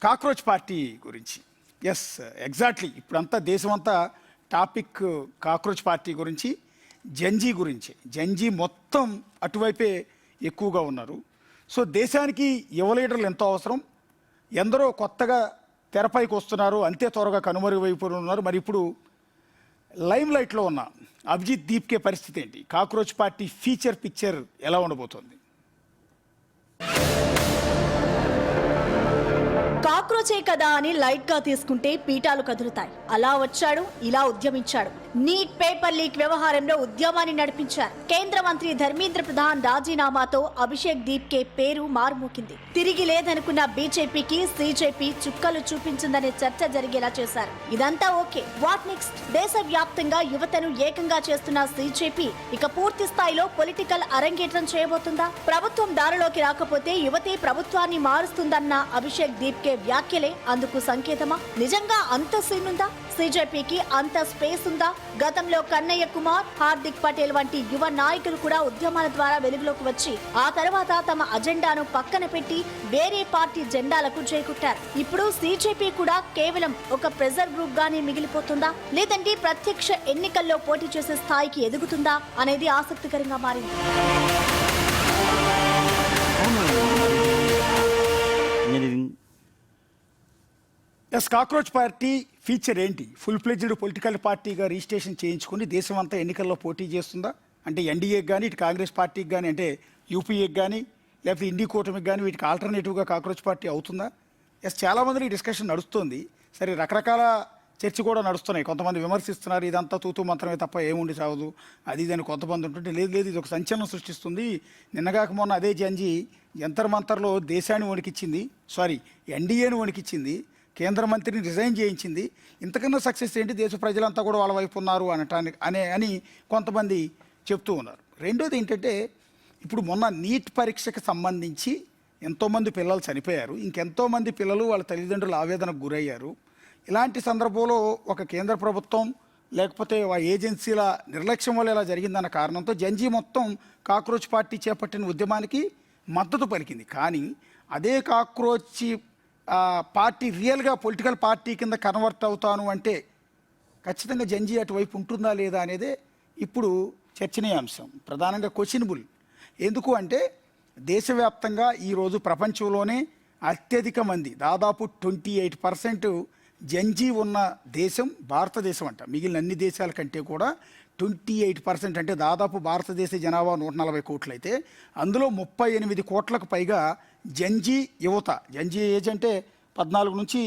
Cockroach party గురించి. Yes, exactly. ఇప్పుడంతా దేశమంతా టాపిక్ కాక్రోచ్ పార్టీ గురించి, జంజీ గురించి. జంజీ మొత్తం అటువైపే ఎక్కువగా ఉన్నారు. సో దేశానికి యువ లీడర్లు ఎంతో అవసరం. ఎందరో కొత్తగా తెరపైకి వస్తున్నారు, అంతే త్వరగా కనుమరుగైపోయి ఉన్నారు. మరి ఇప్పుడు లైమ్ లైట్లో ఉన్న అభిజిత్ దీప్కే పరిస్థితి ఏంటి? కాక్రోచ్ పార్టీ ఫీచర్ పిక్చర్ ఎలా ఉండబోతోంది? కాక్రోచే కదా అని లైట్ గా తీసుకుంటే పీఠాలు కదులుతాయి. అలా వచ్చాడు, ఇలా ఉద్యమించాడు. నీట్ పేపర్ లీక్ వ్యవహారంలో ఉద్యమాన్ని నడిపించారు. కేంద్ర మంత్రి ధర్మేంద్ర ప్రధాన్ రాజీనామాతో అభిషేక్ దీప్కే పేరు మారుమోకింది. తిరిగి లేదనుకున్న బీజేపీకి సీజేపీ చుక్కలు చూపించిందనే చర్చ జరిగేలా చేశారు. ఇదంతా ఓకే, వాట్ నెక్స్ట్? దేశవ్యాప్తంగా యువతను ఏకంగా చేస్తున్న సీజేపీ ఇక పూర్తి స్థాయిలో పొలిటికల్ అరంగేట్రం చేయబోతుందా? ప్రభుత్వం దారిలోకి రాకపోతే యువతే ప్రభుత్వాన్ని మారుస్తుందన్న అభిషేక్ దీప్కే వ్యాఖ్యలే అందుకు సంకేతమా? నిజంగా అంత సీన్ ఉందా? సీజేపీకి అంత స్పేస్ ఉందా? గతంలో కన్నయ్య కుమార్, హార్దిక్ పటేల్ వంటి యువ నాయకులు కూడా ఉద్యమాల ద్వారా వెలుగులోకి వచ్చి ఆ తర్వాత తమ అజెండాను పక్కన పెట్టి వేరే పార్టీ జెండాలకు చేకూట్టారు. ఇప్పుడు సీజేపీ కూడా కేవలం ఒక ప్రెజర్ గ్రూప్ గానే మిగిలిపోతుందా, లేదంటే ప్రత్యక్ష ఎన్నికల్లో పోటీ చేసే స్థాయికి ఎదుగుతుందా అనేది ఆసక్తికరంగా మారింది. ఎస్, కాక్రోచ్ పార్టీ ఫీచర్ ఏంటి? ఫుల్ ఫ్లెడ్జ్డ్ పొలిటికల్ పార్టీగా రిజిస్ట్రేషన్ చేయించుకుని దేశం అంతా ఎన్నికల్లో పోటీ చేస్తుందా? అంటే ఎన్డీఏకి కానీ, ఇటు కాంగ్రెస్ పార్టీకి కానీ, అంటే యూపీఏకి కానీ, లేకపోతే ఇండి కూటమికి కానీ వీటికి ఆల్టర్నేటివ్గా కాక్రోచ్ పార్టీ అవుతుందా? ఎస్, చాలామంది ఈ డిస్కషన్ నడుస్తుంది. సరే, రకరకాల చర్చ కూడా నడుస్తున్నాయి. కొంతమంది విమర్శిస్తున్నారు, ఇదంతా తూతూ మంత్రమే తప్ప ఏముండి చావదు, అది ఇది అని. కొంతమంది ఉంటుంటే లేదు లేదు, ఇది ఒక సంచలనం సృష్టిస్తుంది. నిన్నగాక మొన్న అదే జంజీ జంతర్ మంతర్లో దేశాన్ని వణికిచ్చింది, ఎన్డీఏని వణికిచ్చింది, కేంద్ర మంత్రిని రిజైన్ చేయించింది. ఇంతకన్నా సక్సెస్ ఏంటి? దేశ ప్రజలంతా కూడా వాళ్ళ వైపు ఉన్నారు అనటానికి అని కొంతమంది చెప్తూ ఉన్నారు. రెండోది ఏంటంటే, ఇప్పుడు మొన్న నీట్ పరీక్షకు సంబంధించి ఎంతోమంది పిల్లలు చనిపోయారు, ఇంకెంతోమంది పిల్లలు వాళ్ళ తల్లిదండ్రుల ఆవేదనకు గురయ్యారు. ఇలాంటి సందర్భంలో ఒక కేంద్ర ప్రభుత్వం లేకపోతే ఆ ఏజెన్సీల నిర్లక్ష్యం వల్ల ఇలా జరిగిందన్న కారణంతో జంజీ మొత్తం కాక్రోచ్ పార్టీ చేపట్టిన ఉద్యమానికి మద్దతు పలికింది. కానీ అదే కాక్రోచ్ పార్టీ రియల్గా పొలిటికల్ పార్టీ కింద కన్వర్ట్ అవుతాను అంటే ఖచ్చితంగా జంజీ అటువైపు ఉంటుందా లేదా అనేదే ఇప్పుడు చర్చనీయాంశం, ప్రధానంగా క్వశ్చనబుల్. ఎందుకు అంటే దేశవ్యాప్తంగా ఈరోజు ప్రపంచంలోనే అత్యధిక మంది, దాదాపు 28% జంజీ ఉన్న దేశం భారతదేశం అంట. మిగిలిన అన్ని దేశాల కంటే కూడా 28%, అంటే దాదాపు భారతదేశ జనాభా 140 కోట్లు అయితే అందులో 38 కోట్లకు పైగా జంజీ యువత. జంజీ ఏజ్ అంటే 14 నుంచి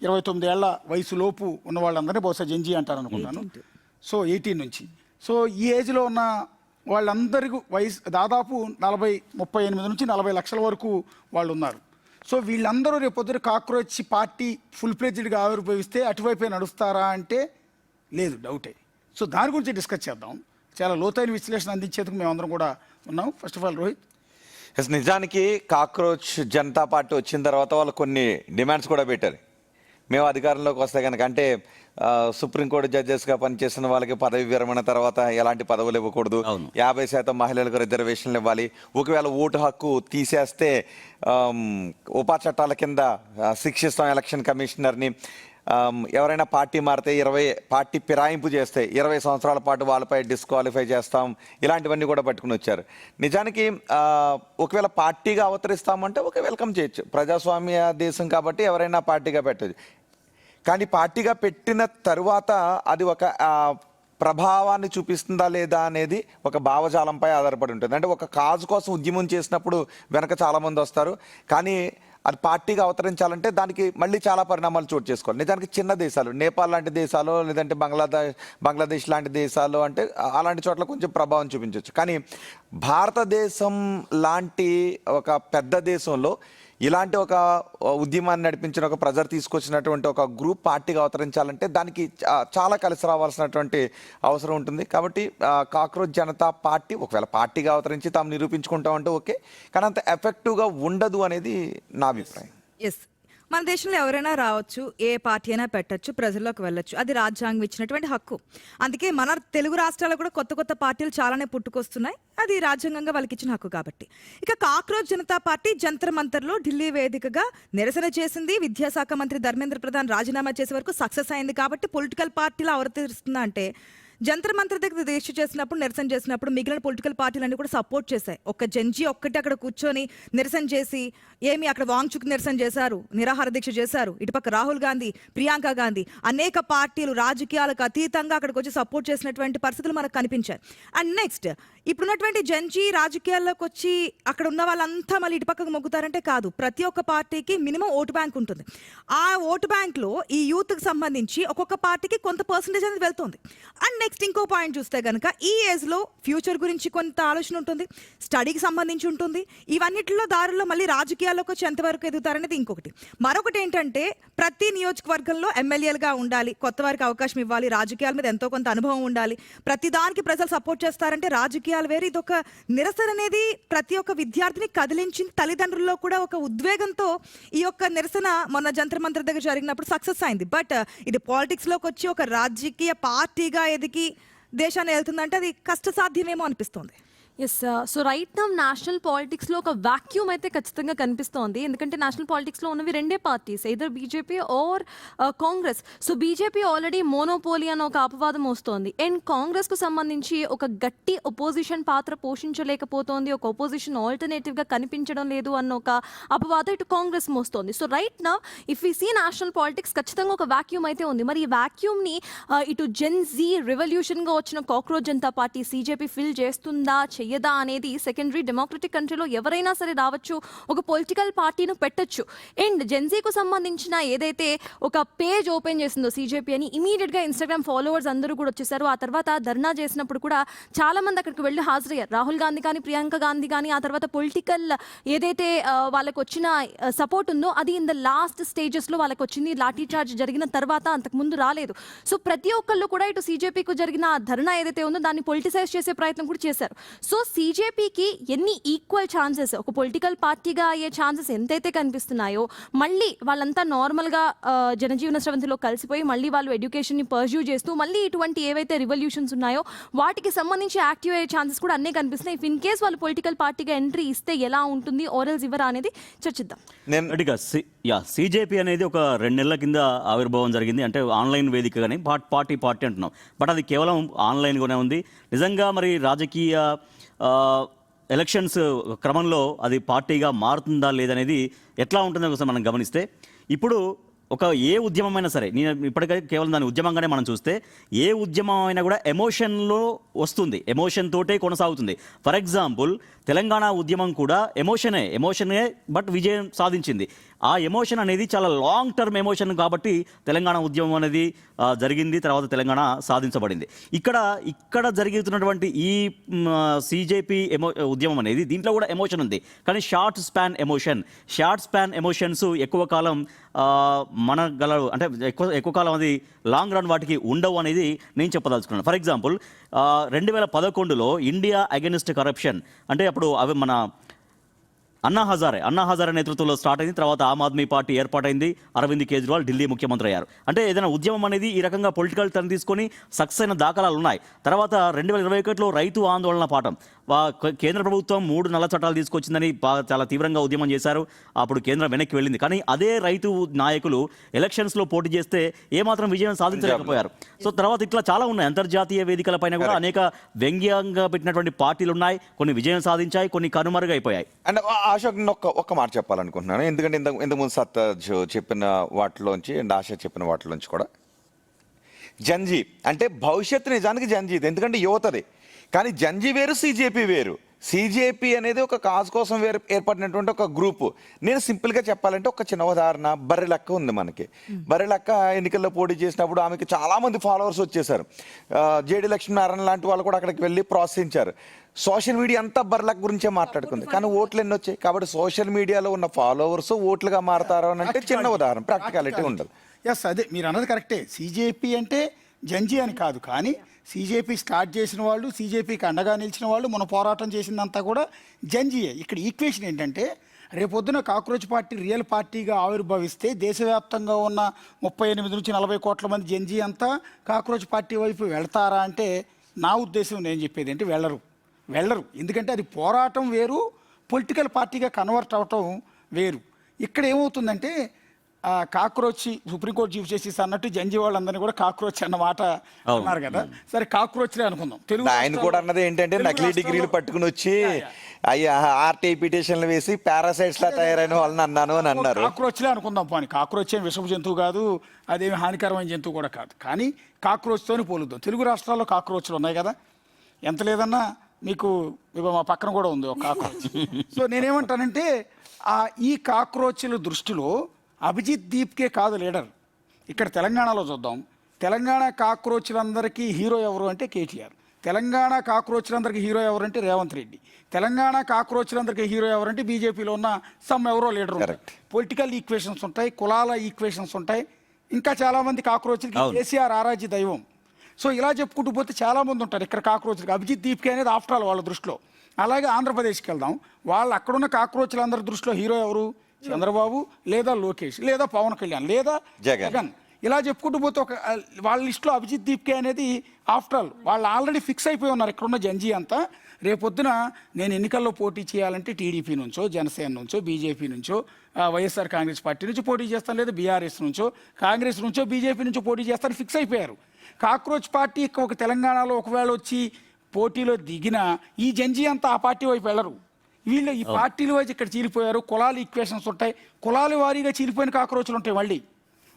29 ఏళ్ల వయసులోపు ఉన్న వాళ్ళందరినీ బహుశా జంజీ అంటారు అనుకున్నాను. సో 18 నుంచి. సో ఈ ఏజ్లో ఉన్న వాళ్ళందరికీ వయసు దాదాపు 38 నుంచి 40 లక్షల వరకు వాళ్ళు ఉన్నారు. సో వీళ్ళందరూ రేపొద్దున కాక్రోచ్ పార్టీ ఫుల్ ఫ్లెడ్జ్డ్గా ఆవిర్భవిస్తే అటువైపే నడుస్తారా అంటే లేదు, డౌటే. సో దాని గురించి డిస్కస్ చేద్దాం. చాలా లోతైన విశ్లేషణ అందించేందుకు మేమందరం కూడా ఉన్నాం. First of all Rohit. నిజానికి కాక్రోచ్ జనతా పార్టీ వచ్చిన తర్వాత వాళ్ళు కొన్ని డిమాండ్స్ కూడా పెట్టారు. మేము అధికారంలోకి వస్తే కనుక, అంటే సుప్రీంకోర్టు జడ్జెస్గా పనిచేసిన వాళ్ళకి పదవి విరమణ తర్వాత ఎలాంటి పదవులు ఇవ్వకూడదు, 50% మహిళలకు రిజర్వేషన్లు ఇవ్వాలి, ఒకవేళ ఓటు హక్కు తీసేస్తే ఉపా చట్టాల కింద శిక్షిస్తాం ఎలక్షన్ కమిషనర్ని, ఎవరైనా పార్టీ మారితే పార్టీ ఫిరాయింపు చేస్తే 20 సంవత్సరాల పాటు వాళ్ళపై డిస్క్వాలిఫై చేస్తాం, ఇలాంటివన్నీ కూడా పట్టుకుని వచ్చారు. నిజానికి ఒకవేళ పార్టీగా అవతరిస్తామంటే ఒక వెల్కమ్ చేయొచ్చు, ప్రజాస్వామ్య దేశం కాబట్టి ఎవరైనా పార్టీగా పెట్టచ్చు. కానీ పార్టీగా పెట్టిన తరువాత అది ఒక ప్రభావాన్ని చూపిస్తుందా లేదా అనేది ఒక భావజాలంపై ఆధారపడి ఉంటుంది. అంటే ఒక కాజు కోసం ఉద్యమం చేసినప్పుడు వెనక చాలామంది వస్తారు, కానీ అది పార్టీగా అవతరించాలంటే దానికి మళ్ళీ చాలా పరిణామాలు చోటు చేసుకోవాలి. నిజానికి చిన్న దేశాలు, నేపాల్ లాంటి దేశాలు, లేదంటే బంగ్లాదేశ్ లాంటి దేశాలు, అంటే అలాంటి చోట్ల కొంచెం ప్రభావం చూపించవచ్చు. కానీ భారతదేశం లాంటి ఒక పెద్ద దేశంలో ఇలాంటి ఒక ఉద్యమాన్ని నడిపించిన, ఒక ప్రెజర్ తీసుకొచ్చినటువంటి ఒక గ్రూప్ పార్టీగా అవతరించాలంటే దానికి చాలా కలిసి రావాల్సినటువంటి అవసరం ఉంటుంది. కాబట్టి కాక్రోచ్ జనతా పార్టీ ఒకవేళ పార్టీగా అవతరించి తాము నిరూపించుకుంటామంటే ఓకే, కానీ అంత ఎఫెక్టివ్గా ఉండదు అనేది నా అభిప్రాయం. ఎస్, మన దేశంలో ఎవరైనా రావచ్చు, ఏ పార్టీ అయినా పెట్టచ్చు, ప్రజల్లోకి వెళ్ళొచ్చు. అది రాజ్యాంగం ఇచ్చినటువంటి హక్కు. అందుకే మన తెలుగు రాష్ట్రాల్లో కూడా కొత్త కొత్త పార్టీలు చాలానే పుట్టుకొస్తున్నాయి. అది రాజ్యాంగంగా వాళ్ళకి ఇచ్చిన హక్కు కాబట్టి. ఇక కాక్రోచ్ జనతా పార్టీ జంతర్ మంతర్లో ఢిల్లీ వేదికగా నిరసన చేసింది. విద్యాశాఖ మంత్రి ధర్మేంద్ర ప్రధాన్ రాజీనామా చేసే వరకు సక్సెస్ అయింది కాబట్టి పొలిటికల్ పార్టీలా అవతరిస్తుందా అంటే, జంతర్ మంతర్ దగ్గర దీక్ష చేసినప్పుడు, నిరసన చేసినప్పుడు మిగిలిన పొలిటికల్ పార్టీలన్నీ కూడా సపోర్ట్ చేశాయి. ఒక్క జంజీ ఒక్కటి అక్కడ కూర్చొని నిరసన చేసి ఏమి అక్కడ వాంగ్చుక్ నిరసన చేశారు, నిరాహార దీక్ష చేశారు. ఇటుపక్క రాహుల్ గాంధీ, ప్రియాంక గాంధీ, అనేక పార్టీలు రాజకీయాలకు అతీతంగా అక్కడికి వచ్చి సపోర్ట్ చేసినటువంటి పరిస్థితులు మనకు కనిపించాయి. అండ్ నెక్స్ట్ ఇప్పుడున్నటువంటి జంజీ రాజకీయాల్లోకి వచ్చి అక్కడ ఉన్న వాళ్ళంతా మళ్ళీ ఇటుపక్కకు మొగ్గుతారంటే కాదు. ప్రతి ఒక్క పార్టీకి మినిమం ఓటు బ్యాంక్ ఉంటుంది. ఆ ఓటు బ్యాంక్లో ఈ యూత్కి సంబంధించి ఒక్కొక్క పార్టీకి కొంత పర్సంటేజ్ అనేది వెళ్తుంది. అండ్ నెక్స్ట్ ఇంకో పాయింట్ చూస్తే కనుక ఈ ఏజ్లో ఫ్యూచర్ గురించి కొంత ఆలోచన ఉంటుంది, స్టడీకి సంబంధించి ఉంటుంది. ఇవన్నిటిలో దారుల్లో మళ్ళీ రాజకీయాల్లోకి వచ్చి ఎంతవరకు ఎదుగుతారనేది ఇంకొకటి. మరొకటి ఏంటంటే ప్రతి నియోజకవర్గంలో ఎమ్మెల్యేలుగా ఉండాలి, కొత్త వారికి అవకాశం ఇవ్వాలి, రాజకీయాల మీద ఎంతో కొంత అనుభవం ఉండాలి, ప్రతి దానికి ప్రజలు సపోర్ట్ చేస్తారంటే రాజకీయాలు వేరు. ఇది ఒక నిరసన అనేది ప్రతి ఒక్క విద్యార్థిని కదిలించింది. తల్లిదండ్రుల్లో కూడా ఒక ఉద్వేగంతో ఈ యొక్క నిరసన మొన్న జంతర్ మంతర్ దగ్గర జరిగినప్పుడు సక్సెస్ అయింది. బట్ ఇది పాలిటిక్స్లోకి వచ్చి ఒక రాజకీయ పార్టీగా ఎదిగి దేశాన్ని వెళ్తుందంటే అది కష్టసాధ్యమేమో అనిపిస్తుంది. Yes. So right now national పాలిటిక్స్లో ఒక వాక్యూమ్ అయితే ఖచ్చితంగా కనిపిస్తోంది. ఎందుకంటే నేషనల్ పాలిటిక్స్లో ఉన్నవి రెండే parties, either BJP or Congress. So BJP already monopoly అని ఒక అపవాదం వస్తోంది. అండ్ కాంగ్రెస్కు సంబంధించి ఒక గట్టి ఒపోజిషన్ పాత్ర పోషించలేకపోతోంది, ఒక ఒపోజిషన్ ఆల్టర్నేటివ్గా కనిపించడం లేదు అన్న ఒక అపవాదం ఇటు కాంగ్రెస్ మోస్తోంది. So right now if we see national politics ఖచ్చితంగా ఒక వాక్యూమ్ అయితే ఉంది. మరి ఈ వాక్యూమ్ని ఇటు జెన్ జీ రెవల్యూషన్గా వచ్చిన cockroach Janata party CJP fill చేస్తుందా చెయ్యదా అనేది సెకండరీ. డెమోక్రటిక్ కంట్రీలో ఎవరైనా సరే రావచ్చు, ఒక పొలిటికల్ పార్టీను పెట్టచ్చు. అండ్ జెన్జీకు సంబంధించిన ఏదైతే ఒక పేజ్ ఓపెన్ చేసిందో సీజేపీ అని, ఇమీడియట్గా ఇన్స్టాగ్రామ్ ఫాలోవర్స్ అందరూ కూడా వచ్చేసారు. ఆ తర్వాత ధర్నా చేసినప్పుడు కూడా చాలా మంది అక్కడికి వెళ్ళి హాజరయ్యారు. రాహుల్ గాంధీ కానీ, ప్రియాంక గాంధీ కానీ. ఆ తర్వాత పొలిటికల్ ఏదైతే వాళ్ళకు వచ్చిన సపోర్ట్ ఉందో అది ఇన్ ద లాస్ట్ స్టేజెస్లో వాళ్ళకి వచ్చింది. లాఠీ చార్జ్ జరిగిన తర్వాత, అంతకుముందు రాలేదు. సో ప్రతి ఒక్కళ్ళు కూడా ఇటు సీజేపీకు జరిగిన ధర్నా ఏదైతే ఉందో దాన్ని పొలిటిసైజ్ చేసే ప్రయత్నం కూడా చేశారు. సో సీజేపీకి ఎన్ని ఈక్వల్ ఛాన్సెస్, ఒక పొలిటికల్ పార్టీగా అయ్యే ఛాన్సెస్ ఎంతైతే కనిపిస్తున్నాయో, మళ్ళీ వాళ్ళంతా నార్మల్గా జనజీవన స్రవంతిలో కలిసిపోయి మళ్ళీ వాళ్ళు ఎడ్యుకేషన్ని పర్స్యూ చేస్తూ మళ్ళీ ఇటువంటి ఏవైతే రివల్యూషన్స్ ఉన్నాయో వాటికి సంబంధించి యాక్టివ్ అయ్యే ఛాన్సెస్ కూడా అన్నీ కనిపిస్తున్నాయి. ఇఫ్ ఇన్ కేస్ వాళ్ళు పొలిటికల్ పార్టీగా ఎంట్రీ ఇస్తే ఎలా ఉంటుంది, ఓరల్స్ ఇవ్వరా అనేది చర్చిద్దాం. సీజేపీ అనేది ఒక 2 నెలల కింద ఆవిర్భావం జరిగింది. అంటే ఆన్లైన్ వేదికగానే పార్టీ అంటున్నాం. బట్ అది కేవలం ఆన్లైన్గానే ఉంది. నిజంగా మరి రాజకీయ ఎలక్షన్స్ క్రమంలో అది పార్టీగా మారుతుందా లేదనేది ఎట్లా ఉంటుందో ఒకసారి మనం గమనిస్తే, ఇప్పుడు ఒక ఏ ఉద్యమమైనా సరే, నేను ఇప్పటికీ కేవలం దాని ఉద్యమంగానే మనం చూస్తే, ఏ ఉద్యమం అయినా కూడా ఎమోషన్లో వస్తుంది, ఎమోషన్ తోటే కొనసాగుతుంది. ఫర్ ఎగ్జాంపుల్ తెలంగాణ ఉద్యమం కూడా ఎమోషనే బట్ విజయం సాధించింది. ఆ ఎమోషన్ అనేది చాలా లాంగ్ టర్మ్ ఎమోషన్ కాబట్టి తెలంగాణ ఉద్యమం అనేది జరిగింది, తర్వాత తెలంగాణ సాధించబడింది. ఇక్కడ జరుగుతున్నటువంటి ఈ సీజేపీ ఉద్యమం అనేది దీంట్లో కూడా ఎమోషన్ ఉంది, కానీ షార్ట్ స్పాన్ ఎమోషన్స్ ఎక్కువ కాలం మనగలవు, అంటే ఎక్కువ కాలం అది లాంగ్ రన్ వాటికి ఉండవు అనేది నేను చెప్పదలుచుకున్నాను. ఫర్ ఎగ్జాంపుల్ 2011లో ఇండియా అగెనిస్ట్ కరప్షన్ అంటే అప్పుడు అవి మన అన్నా హజారే నేతృత్వంలో స్టార్ట్ అయింది. తర్వాత ఆమ్ ఆద్మీ పార్టీ ఏర్పాటైంది. అరవింద్ కేజ్రీవాల్ ఢిల్లీ ముఖ్యమంత్రి అయ్యారు. అంటే ఏదైనా ఉద్యమం అనేది ఈ రకంగా పొలిటికల్ టర్న్ తీసుకొని సక్సెస్ అయిన దాఖలాలు ఉన్నాయి. తర్వాత 2021లో రైతు ఆందోళన పాఠం, కేంద్ర ప్రభుత్వం 3 నల్ల చట్టాలు తీసుకొచ్చిందని చాలా తీవ్రంగా ఉద్యమం చేశారు. అప్పుడు కేంద్రం వెనక్కి వెళ్ళింది. కానీ అదే రైతు నాయకులు ఎలక్షన్స్లో పోటీ చేస్తే ఏమాత్రం విజయం సాధించలేకపోయారు. సో తర్వాత ఇట్లా చాలా ఉన్నాయి. అంతర్జాతీయ వేదికలపైన కూడా అనేక వ్యంగ్యంగా పెట్టినటువంటి పార్టీలు ఉన్నాయి. కొన్ని విజయం సాధించాయి, కొన్ని కనుమరుగైపోయాయి. అండ్ అశోక్ ఒక్క మాట చెప్పాలనుకుంటున్నాను. ఎందుకంటే ఇంతకుముందు సత్తాజ్ చెప్పిన వాటిలోంచి అండ్ ఆశ చెప్పిన వాటిలోంచి కూడా జంజీ అంటే భవిష్యత్తు నిజానికి జంజీది, ఎందుకంటే యువతది. కానీ జంజీ వేరు, సీజేపీ వేరు. సీజేపీ అనేది ఒక కాజ్ కోసం ఏర్పడినటువంటి ఒక గ్రూపు. నేను సింపుల్గా చెప్పాలంటే ఒక చిన్న ఉదాహరణ, బర్రెలక్క ఉంది మనకి. బర్రెలక్క ఎన్నికల్లో పోటీ చేసినప్పుడు ఆమెకి చాలామంది ఫాలోవర్స్ వచ్చేసారు. జేడి లక్ష్మీనారాయణ లాంటి వాళ్ళు కూడా అక్కడికి వెళ్ళి ప్రోత్సహించారు. సోషల్ మీడియా అంతా బర్రెలక్క గురించే మాట్లాడుకుంది, కానీ ఓట్లు ఎన్ని వచ్చాయి? కాబట్టి సోషల్ మీడియాలో ఉన్న ఫాలోవర్స్ ఓట్లుగా మారుతారు అని అంటే చిన్న ఉదాహరణ, ప్రాక్టికాలిటీ ఉండదు. ఎస్, అదే మీరు అన్నది కరెక్టే. సీజేపీ అంటే జంజీ అని కాదు, కానీ సీజేపీ స్టార్ట్ చేసిన వాళ్ళు, సీజేపీకి అండగా నిలిచిన వాళ్ళు, మన పోరాటం చేసిందంతా కూడా జంజీయే. ఇక్కడ ఈక్వేషన్ ఏంటంటే రేపొద్దున కాక్రోచ్ పార్టీ రియల్ పార్టీగా ఆవిర్భవిస్తే దేశవ్యాప్తంగా ఉన్న 38 నుంచి 40 కోట్ల మంది జంజీ అంతా కాక్రోచ్ పార్టీ వైపు వెళ్తారా అంటే నా ఉద్దేశం నేను చెప్పేది అంటే వెళ్ళరు. ఎందుకంటే అది పోరాటం వేరు, పొలిటికల్ పార్టీగా కన్వర్ట్ అవటం వేరు. ఇక్కడ ఏమవుతుందంటే కాక్రోచ్ సుప్రీంకోర్టు చీఫ్ జస్టిస్ అన్నట్టు జంజీ వాళ్ళందరినీ కూడా కాక్రోచ్ అన్న మాట అన్నారు కదా, సరే కాక్రోచ్లే అనుకుందాం. తెలుగు ఆయన కూడా అన్నది ఏంటంటే నకిలీ డిగ్రీలు పట్టుకుని వచ్చి అయ్యా ఆర్టీఐ పిటిషన్లు వేసి పారాసైట్స్ లా తయారైన వాళ్ళని అన్నాను అని అన్నారు. కాక్రోచ్లే అనుకుందాం పోనీ, కాక్రోచ్ ఏం విషపు జంతువు కాదు, అదేమి హానికరమైన జంతువు కూడా కాదు, కానీ కాక్రోచ్తోనే పోలుద్దాం. తెలుగు రాష్ట్రాల్లో కాక్రోచ్లు ఉన్నాయి కదా, ఎంత లేదన్నా మీకు ఇగో మా పక్కన కూడా ఉంది ఒక కాక్రోచ్. సో నేనేమంటానంటే ఈ కాక్రోచ్ల దృష్టిలో అభిజిత్ దీప్కే కాదు లీడర్. ఇక్కడ తెలంగాణలో చూద్దాం, తెలంగాణ కాక్రోచ్లందరికీ హీరో ఎవరు అంటే కేటీఆర్, తెలంగాణ కాక్రోచ్లందరికీ హీరో ఎవరు అంటే రేవంత్ రెడ్డి, తెలంగాణ కాక్రోచ్లందరికీ హీరో ఎవరంటే బీజేపీలో ఉన్న ఎవరో లీడర్ ఉంటారు. పొలిటికల్ ఈక్వేషన్స్ ఉంటాయి, కులాల ఈక్వేషన్స్ ఉంటాయి, ఇంకా చాలామంది కాక్రోచ్లకి కేసీఆర్ ఆరాధ్య దైవం. సో ఇలా చెప్పుకుంటూ పోతే చాలామంది ఉంటారు ఇక్కడ కాక్రోచ్లకి. అభిజిత్ దీప్కే అనేది ఆఫ్టర్ ఆల్ వాళ్ళ దృష్టిలో. అలాగే ఆంధ్రప్రదేశ్కి వెళ్దాం, వాళ్ళు అక్కడున్న కాక్రోచ్లందరి దృష్టిలో హీరో ఎవరు? చంద్రబాబు లేదా లోకేష్ లేదా పవన్ కళ్యాణ్ లేదా జగన్. ఇలా చెప్పుకుంటూ పోతే వాళ్ళ లిస్టులో అభిజిత్ దీప్కే అనేది ఆఫ్టర్ ఆల్ వాళ్ళు ఆల్రెడీ ఫిక్స్ అయిపోయి ఉన్నారు ఇక్కడున్న జంజీ అంతా. రేపొద్దున నేను ఎన్నికల్లో పోటీ చేయాలంటే టీడీపీ నుంచో, జనసేన నుంచో, బీజేపీ నుంచో, వైఎస్ఆర్ కాంగ్రెస్ పార్టీ నుంచి పోటీ చేస్తాను, లేదా బీఆర్ఎస్ నుంచో, కాంగ్రెస్ నుంచో, బీజేపీ నుంచో పోటీ చేస్తాను ఫిక్స్ అయిపోయారు. కాక్రోచ్ పార్టీ ఒక తెలంగాణలో ఒకవేళ వచ్చి పోటీలో దిగిన ఈ జంజీ అంతా ఆ పార్టీ వైపు వెళ్ళరు. వీళ్ళు ఈ పార్టీల వైపు ఇక్కడ చీలిపోయారు. కులాల ఈక్వేషన్స్ ఉంటాయి, కులాల వారీగా చీలిపోయిన కాక్రోచ్లు ఉంటాయి. మళ్ళీ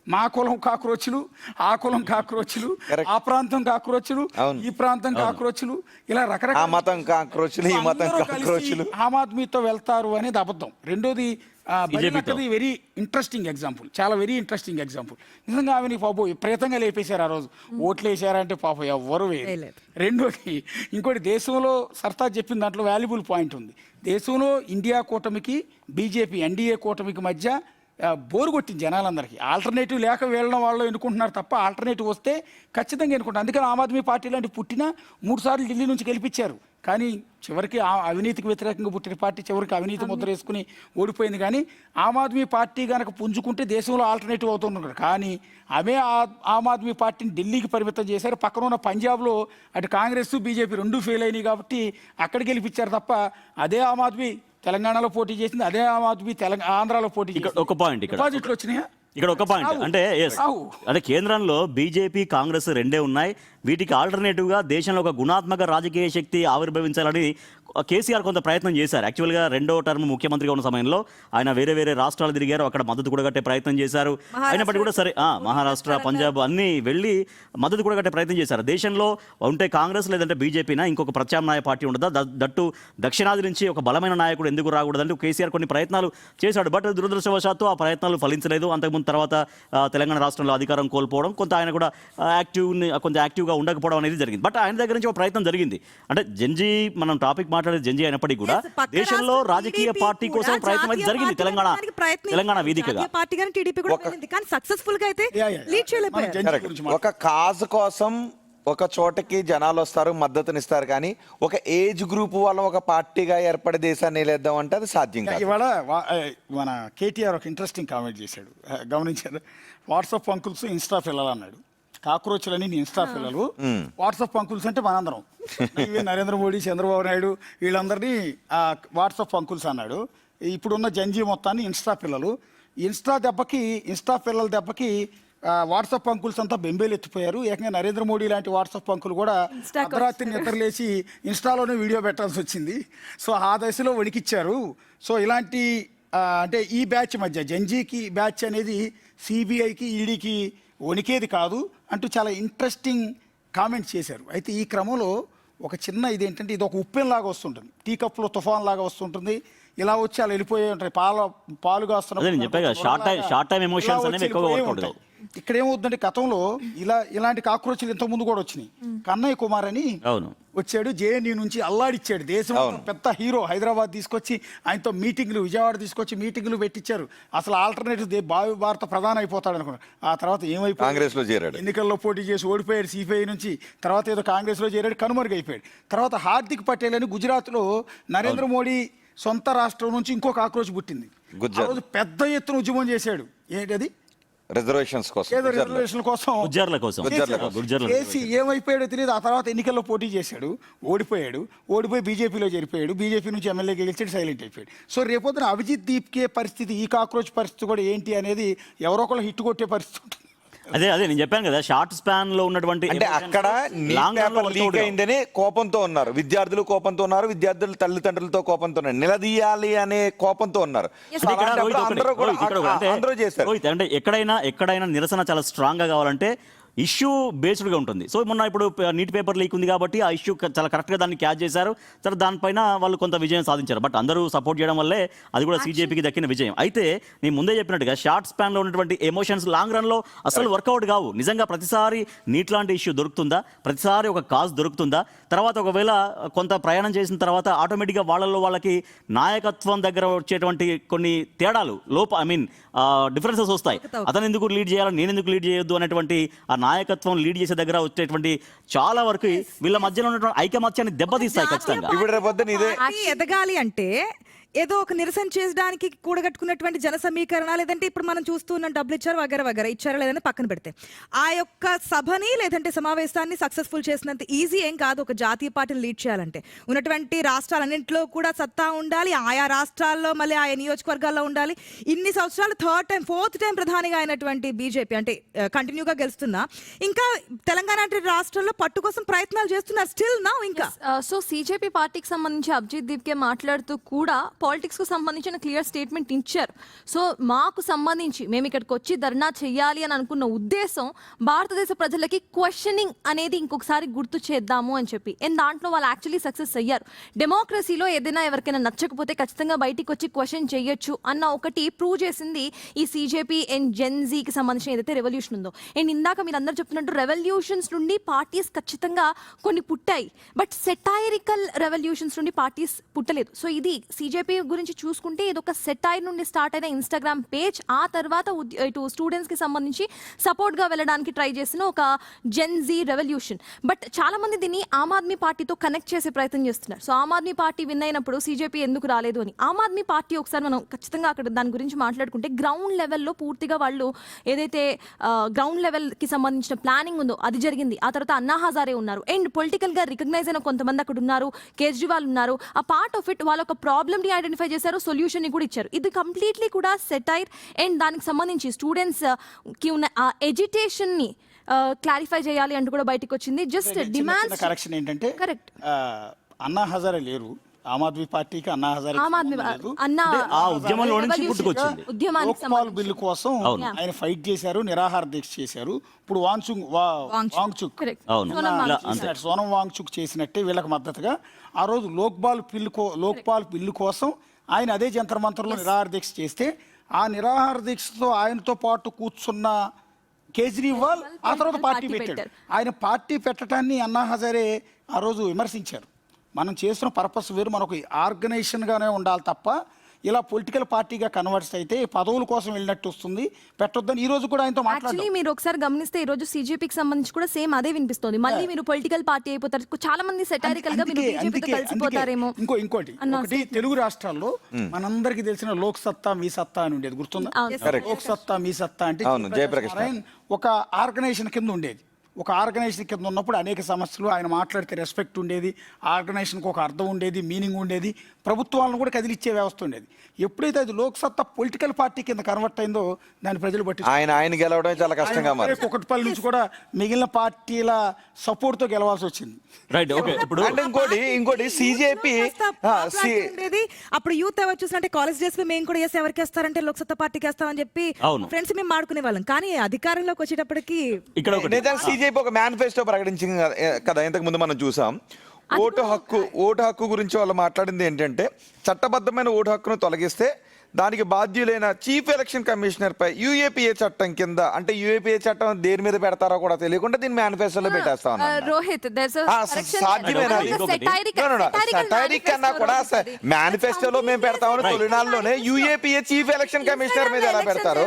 మా కులం కాక్రోచ్లు, ఆ కులం కాక్రోచ్లు, ఆ ప్రాంతం కాక్రోచ్లు, ఈ ప్రాంతం కాక్రోచ్లు, ఇలా రకరకాల మతం కాక్రోచ్లు, ఈ మతం కాక్రోచ్లు ఆమ్ ఆద్మీతో వెళ్తారు అనేది అబద్ధం. రెండోది వెరీ ఇంట్రెస్టింగ్ ఎగ్జాంపుల్, చాలా వెరీ ఇంట్రెస్టింగ్ ఎగ్జాంపుల్. నిజంగా ఆమెని పాపం విపరీతంగా లేపేశారు ఆ రోజు. ఓట్లు వేసారంటే పాపం ఎవ్వరు వేయలేదు. రెండోది ఇంకోటి, దేశంలో సర్తాజ్ చెప్పిన దాంట్లో వాల్యుబుల్ పాయింట్ ఉంది. దేశంలో ఇండియా కూటమికి బీజేపీ ఎన్డీఏ కూటమికి మధ్య బోరు కొట్టింది జనాలందరికీ. ఆల్టర్నేటివ్ లేక వెళ్ళడం వాళ్ళు ఎన్నుకుంటున్నారు తప్ప ఆల్టర్నేటివ్ వస్తే ఖచ్చితంగా ఎన్నుకుంటారు. అందుకని ఆమ్ ఆద్మీ పార్టీ లాంటి పుట్టిన 3 సార్లు ఢిల్లీ నుంచి గెలిపించారు, కానీ చివరికి అవినీతికి వ్యతిరేకంగా పుట్టిన పార్టీ చివరికి అవినీతి ముద్ర వేసుకుని ఓడిపోయింది. కానీ ఆమ్ ఆద్మీ పార్టీ కనుక పుంజుకుంటే దేశంలో ఆల్టర్నేటివ్ అవుతున్నారు. కానీ ఆమె ఆమ్ ఆద్మీ పార్టీని ఢిల్లీకి పరిమితం చేశారు. పక్కన ఉన్న పంజాబ్లో అటు కాంగ్రెస్ బీజేపీ రెండూ ఫెయిల్ అయినాయి కాబట్టి అక్కడ గెలిపించారు తప్ప అదే ఆమ్ ఆద్మీ తెలంగాణలో పోటీ చేసింది, అదే ఆమ్ ఆద్మీ ఆంధ్రాలో పోటీ చేసింది. ఒక పాయింట్ డిపాజిట్లు వచ్చినాయా? ఇక్కడ ఒక పాయింట్ అంటే కేంద్రంలో బీజేపీ కాంగ్రెస్ రెండే ఉన్నాయి. వీటికి ఆల్టర్నేటివ్గా దేశంలో ఒక గుణాత్మక రాజకీయ శక్తి ఆవిర్భవించాలని కేసీఆర్ కొంత ప్రయత్నం చేశారు. యాక్చువల్గా 2వ టర్మ్ ముఖ్యమంత్రిగా ఉన్న సమయంలో ఆయన వేరే రాష్ట్రాలు తిరిగారు, అక్కడ మద్దతు కూడా కట్టే ప్రయత్నం చేశారు. అయినప్పటికీ కూడా సరే మహారాష్ట్ర, పంజాబ్ అన్నీ వెళ్ళి మద్దతు కూడా కట్టే ప్రయత్నం చేశారు. దేశంలో ఉంటే కాంగ్రెస్ లేదంటే బీజేపీనా ఇంకొక ప్రత్యామ్నాయ పార్టీ ఉండదా? దట్టు దక్షిణాది నుంచి ఒక బలమైన నాయకుడు ఎందుకు రాకూడదంటే కేసీఆర్ కొన్ని ప్రయత్నాలు చేశాడు. బట్ దురదృష్టవశాత్తు ఆ ప్రయత్నాలు ఫలించలేదు. అంతకుముందు తర్వాత తెలంగాణ రాష్ట్రంలో అధికారం కోల్పోవడం, కొంత ఆయన కూడా కొంచెం యాక్టివ్గా ఉండకపోవడం అనేది జరిగింది. బట్ ఆయన దగ్గర నుంచి ఒక ప్రయత్నం జరిగింది. అంటే జంజీ, మనం టాపిక్ మాట్లాడేది జంజీ అయినప్పటికీ కూడా దేశంలో రాజకీయ పార్టీ కోసం ప్రయత్నం అయితే జరిగింది తెలంగాణ వేదికగా. ఒక కాజ్ కోసం ఒక చోటకి జనాలు వస్తారు, మద్దతునిస్తారు, కానీ ఒక ఏజ్ గ్రూప్ వల్ల ఒక పార్టీగా ఏర్పడే దేశాన్ని లేద్దాం అంటే అది సాధ్యం కాదు. ఇవాళ మన కేటీఆర్ ఒక ఇంట్రెస్టింగ్ కామెంట్ చేశాడు, గమనించారు? వాట్సాప్ అంకుల్స్ ఇన్స్టా పిల్లలు అన్నాడు. కాక్రోచ్లని ఇన్స్టా పిల్లలు, వాట్సాప్ అంకుల్స్ అంటే మనందరం, నరేంద్ర మోడీ, చంద్రబాబు నాయుడు వీళ్ళందరినీ వాట్సాప్ అంకుల్స్ అన్నాడు. ఇప్పుడున్న జంజీ మొత్తాన్ని ఇన్స్టా పిల్లలు. ఇన్స్టా పిల్లల దెబ్బకి వాట్సాప్ అంకుల్స్ అంతా బెంబేలు ఎత్తిపోయారు. ఏకంగా నరేంద్ర మోడీ లాంటి వాట్సాప్ అంకుల్ కూడా అర్ధరాత్రి నిద్రలేసి ఇన్స్టాలోనే వీడియో పెట్టాల్సి వచ్చింది. సో ఆ దశలో వణికిచ్చారు. సో ఇలాంటి అంటే ఈ బ్యాచ్ మధ్య జంజీకి బ్యాచ్ అనేది సిబిఐకి, ఈడీకి వణికేది కాదు అంటూ చాలా ఇంట్రెస్టింగ్ కామెంట్స్ చేశారు. అయితే ఈ క్రమంలో ఒక చిన్న ఇదేంటంటే, ఇది ఒక ఉప్పెన్లాగా వస్తుంటుంది, టీ కప్లో తుఫాన్ లాగా వస్తుంటుంది. ఇలా వచ్చి అలా వెళ్ళిపోయి ఉంటాయి, పాలుగా వస్తున్నారు. ఇక్కడ ఏమవుతుందంటే, గతంలో ఇలాంటి కాక్రోచ్లు ఇంతకు ముందు కూడా వచ్చినాయి. కన్నయ్య కుమార్ అని వచ్చాడు, జేఎన్యూ నుంచి అల్లాడిచ్చాడు. దేశం పెద్ద హీరో, హైదరాబాద్ తీసుకొచ్చి ఆయనతో మీటింగ్లు, విజయవాడ తీసుకొచ్చి మీటింగ్లు పెట్టించారు. అసలు ఆల్టర్నేటివ్ భావి భారత ప్రధాని అయిపోతాడు అనుకున్నాడు. ఆ తర్వాత ఏమైపోయాడు, ఎన్నికల్లో పోటీ చేసి ఓడిపోయాడు సిపిఐ నుంచి. తర్వాత ఏదో కాంగ్రెస్లో చేరాడు, కనుమరుగైపోయాడు. తర్వాత హార్దిక్ పటేల్ అని గుజరాత్లో నరేంద్ర మోడీ సొంత రాష్ట్రం నుంచి ఇంకో కాక్రోచ్ పుట్టింది. గుజ్జర్. ఆ రోజు పెద్ద ఎత్తున ఉద్యమం చేశాడు. ఏంటది? రిజర్వేషన్స్ కోసం, ఏదో రిజర్వేషన్ల కోసం గుజ్జర్ల కోసం. గుజ్జర్ల చేసి ఏమైపోయాడో తెలియదు. ఆ తర్వాత ఎన్నికల్లో పోటీ చేశాడు, ఓడిపోయి బీజేపీలో చేరిపోయాడు. బీజేపీ నుంచి ఎమ్మెల్యేకి గెలిచాడు, సైలెంట్ అయిపోయాడు. సో రేపొద్దున అభిజిత్ దీప్కే పరిస్థితి, ఈ కాక్రోచ్ పరిస్థితి కూడా ఏంటి అనేది ఎవరో ఒకళ్ళు హిట్ కొట్టే పరిస్థితి ఉంటుంది. అదే నేను చెప్పాను కదా, షార్ట్ స్పాన్ లో ఉన్నటువంటి అంటే అక్కడ లాంగ్ రన్ లో లీక్ అయిందని కోపంతో ఉన్నారు విద్యార్థులు, కోపంతో ఉన్నారు విద్యార్థులు, తల్లిదండ్రులతో కోపంతో ఉన్నారు, నిలదీయాలి అనే కోపంతో ఉన్నారు. సో అలాంటప్పుడు అందరూ చేస్తారు. అంటే ఎక్కడైనా నిరసన చాలా స్ట్రాంగ్ గా కావాలంటే ఇష్యూ బేస్డ్గా ఉంటుంది. సో మొన్న ఇప్పుడు నీట్ పేపర్ లీక్ ఉంది కాబట్టి ఆ ఇష్యూ చాలా కరెక్ట్గా దాన్ని క్యాచ్ చేశారు. సరే దానిపైన వాళ్ళు కొంత విజయం సాధించారు. బట్ అందరూ సపోర్ట్ చేయడం వల్లే అది కూడా CJPకి దక్కిన విజయం. అయితే నేను ముందే చెప్పినట్టుగా షార్ట్ స్పాన్లో ఉన్నటువంటి ఎమోషన్స్ లాంగ్ రన్లో అసలు వర్కౌట్ కావు. నిజంగా ప్రతిసారి నీట్ లాంటి ఇష్యూ దొరుకుతుందా, ప్రతిసారి ఒక కాజ్ దొరుకుతుందా, తర్వాత ఒకవేళ కొంత ప్రయాణం చేసిన తర్వాత ఆటోమేటిక్గా వాళ్ళకి నాయకత్వం దగ్గర వచ్చేటువంటి కొన్ని తేడాలు డిఫరెన్సెస్ వస్తాయి. అతను ఎందుకు లీడ్ చేయాలి, నేను ఎందుకు లీడ్ చేయొద్దు అనేటువంటి ఆ నాయకత్వం లీడ్ చేసే దగ్గర వచ్చేటువంటి చాలా వరకు వీళ్ళ మధ్యలో ఉన్నటువంటి ఐకమత్యాన్ని దెబ్బతీస్తాయి ఖచ్చితంగా. ఇప్పుడు రేపొద్దున ఇదే ఎదగాలి అంటే ఏదో ఒక నిరసన చేయడానికి కూడగట్టుకున్నటువంటి జన సమీకరణ, లేదంటే ఇప్పుడు మనం చూస్తున్న డబ్బులు ఇచ్చారు వగర ఇచ్చారా లేదని పక్కన పెడితే ఆ యొక్క సభని లేదంటే సమావేశాన్ని సక్సెస్ఫుల్ చేసినంత ఈజీ ఏం కాదు ఒక జాతీయ పార్టీని లీడ్ చేయాలంటే. ఉన్నటువంటి రాష్ట్రాలన్నింటిలో కూడా సత్తా ఉండాలి, ఆయా రాష్ట్రాల్లో మళ్ళీ ఆయా నియోజకవర్గాల్లో ఉండాలి. ఇన్ని సంవత్సరాలు ఫోర్త్ టైం ప్రధానిగా అయినటువంటి బీజేపీ అంటే కంటిన్యూగా గెలుస్తున్నా ఇంకా తెలంగాణ రాష్ట్రంలో పట్టు కోసం ప్రయత్నాలు చేస్తున్నారు స్టిల్ నౌ. ఇంకా సో CJP పార్టీకి సంబంధించి అభిజిత్ దీప్కే మాట్లాడుతూ కూడా పాలిటిక్స్ కు సంబంధించిన క్లియర్ స్టేట్మెంట్ ఇచ్చారు. సో మాకు సంబంధించి మేము ఇక్కడికి వచ్చి ధర్నా చేయాలి అని అనుకున్న ఉద్దేశం భారతదేశ ప్రజలకి క్వశ్చనింగ్ అనేది ఇంకొకసారి గుర్తు చేద్దాము అని చెప్పి. అండ్ దాంట్లో వాళ్ళు యాక్చువల్లీ సక్సెస్ అయ్యారు. డెమోక్రసీలో ఏదైనా ఎవరికైనా నచ్చకపోతే ఖచ్చితంగా బయటికి వచ్చి క్వశ్చన్ చేయొచ్చు అన్న ఒకటి ప్రూవ్ చేసింది ఈ CJP అండ్ జెన్జీకి సంబంధించిన ఏదైతే రెవల్యూషన్ ఉందో. అండ్ ఇందాక మీరు అందరూ చెప్తున్నట్టు రెవల్యూషన్స్ నుండి పార్టీస్ ఖచ్చితంగా కొన్ని పుట్టాయి, బట్ సెటైరికల్ రెవల్యూషన్స్ నుండి పార్టీస్ పుట్టలేదు. సో ఇది CJP గురించి చూసుకుంటే ఇది ఒక సెటైర్ నుండి స్టార్ట్ అయిన ఇన్స్టాగ్రామ్ పేజ్, ఆ తర్వాత ఇటు స్టూడెంట్స్ కి సంబంధించి సపోర్ట్ గా వెళ్ళడానికి ట్రై చేసిన ఒక జెన్జీ రెవల్యూషన్. బట్ చాలా మంది దీన్ని ఆమ్ ఆద్మీ పార్టీతో కనెక్ట్ చేసే ప్రయత్నం చేస్తున్నారు. So Aam Aadmi party win అయినప్పుడు CJP ఎందుకు రాలేదు అని. ఆమ్ ఆద్మీ పార్టీ ఒకసారి మనం ఖచ్చితంగా అక్కడ దాని గురించి మాట్లాడుకుంటే గ్రౌండ్ లెవెల్లో పూర్తిగా వాళ్ళు ఏదైతే గ్రౌండ్ లెవెల్ కి సంబంధించిన ప్లానింగ్ ఉందో అది జరిగింది. ఆ తర్వాత అన్నా హజారే ఉన్నారు అండ్ పొలిటికల్ గా రికగ్నైజ్ అయిన కొంతమంది అక్కడ ఉన్నారు, కేజ్రీవాల్ ఉన్నారు. ఆ పార్ట్ ఆఫ్ ఇట్ వాళ్ళ ఒక ప్రాబ్లమ్ ని ఐడెంటిఫై చేశారు, సొల్యూషన్ ని కూడా ఇచ్చారు. ఇది కంప్లీట్లీ కూడా సెటైర్ అండ్ దానికి సంబంధించి స్టూడెంట్స్ కి ఉన్న ఆ ఎడ్యుకేషన్ ని క్లారిఫై చేయాలి అంటూ కూడా బయటకు వచ్చింది. జస్ట్ డిమాండ్స్ కరెక్షన్ ఏంటంటే కరెక్ట్ అన్నా హజారే లేరు, ఆమ్ ఆద్మీ పార్టీకి అన్నా హజారే ఆ ఉద్యమంలో నుంచి పుట్టుకొచ్చింది. లోక్పాల్ బిల్లు కోసం ఆయన ఫైట్ చేశారు, నిరాహార దీక్ష చేశారు. ఇప్పుడు సోనం వాంగ్చుక్ చేసినట్టే వీళ్ళకి మద్దతుగా ఆ రోజు లోక్పాల్ బిల్లు కోసం ఆయన అదే జంతర్ మంతర్లో నిరాహార దీక్ష చేస్తే ఆ నిరాహార దీక్షతో ఆయనతో పాటు కూర్చున్న కేజ్రీవాల్ ఆ తర్వాత పార్టీ పెట్టాడు. ఆయన పార్టీ పెట్టడాన్ని అన్నా హజారే ఆ రోజు విమర్శించారు. మనం చేస్తున్న పర్పస్ వేరు, మనకు ఆర్గనైజేషన్గానే ఉండాలి తప్ప ఇలా పొలిటికల్ పార్టీగా కన్వర్ట్స్ అయితే పదవుల కోసం వెళ్ళినట్టు వస్తుంది, పెట్టొద్దని ఈ రోజు కూడా ఆయనతో మాట్లాడారు. మీరు ఒకసారి గమనిస్తే ఈ రోజు CJPకి సంబంధించి కూడా సేమ్ అదే వినిపిస్తుంది. మళ్ళీ మీరు పొలిటికల్ పార్టీ అయిపోతారు, చాలా మంది సెటారికల్ గా మీరు బీజేపీతో కలిసిపోతారేమో. ఇంకోటి తెలుగు రాష్ట్రాల్లో మనందరికి తెలిసిన లోక్ సత్తా మీ సత్తా అని ఉండేది, గుర్తుందా? లోక్ సత్తా మీ సత్తా అంటే ఒక ఆర్గనైజేషన్ కింద ఉండేది. ఒక ఆర్గనైజేషన్ కింద ఉన్నప్పుడు అనేక సమస్యలు, ఆయన మాట్లాడితే రెస్పెక్ట్ ఉండేది, ఆర్గనైజేషన్కి ఒక అర్థం ఉండేది, మీనింగ్ ఉండేది, ప్రభుత్వాలను కూడా కదిలిచ్చే వ్యవస్థ ఉండేది. ఎప్పుడైతే అది లోక్సత్తా పొలిటికల్ పార్టీ కింద కన్వర్ట్ అయిందో దాన్ని ప్రజలు బట్టి ఆయన గెలవడం చాలా కష్టంగా మారింది. కుకట్పల్లి నుంచి కూడా మిగిలిన పార్టీల సపోర్ట్ తో గెలవాల్సి వచ్చింది. Right, okay. ఇప్పుడు ఇంకోటి CJP అప్పుడు యూత్ ఎవరు చూసినట్టే కాలేజ్ డేస్ మేము కూడా ఎవరికి వేస్తారంటే లోక్సత్తా పార్టీకి వేస్తామని చెప్పి ఫ్రెండ్స్ మేము ఆడుకునే వాళ్ళం. కానీ అధికారంలోకి వచ్చేటప్పటికి ఇక్కడ CJP ఒక మేనిఫెస్టో ప్రకటించింది కదా, ఇంతకు ముందు మనం చూసాం. ఓటు హక్కు గురించి వాళ్ళు మాట్లాడింది ఏంటంటే చట్టబద్ధమైన ఓటు హక్కును తొలగిస్తే దానికి బాధ్యులైన చీఫ్ ఎలక్షన్ కమిషనర్ పై యూఏపీఏ చట్టం కింద, అంటే యూఏపీఏ చట్టం దేని మీద పెడతారో కూడా తెలియకుండా దీన్ని మేనిఫెస్టోలో పెట్టేస్తా ఉన్నారు. రోహిత్ సాధ్యమేనా? సటైరిక్ అన్నా కూడా మేనిఫెస్టోలో మేము పెడతామని తొలినాల్లోనే యూఏపీఏ చీఫ్ ఎలక్షన్ కమిషనర్ మీద ఎలా పెడతారు?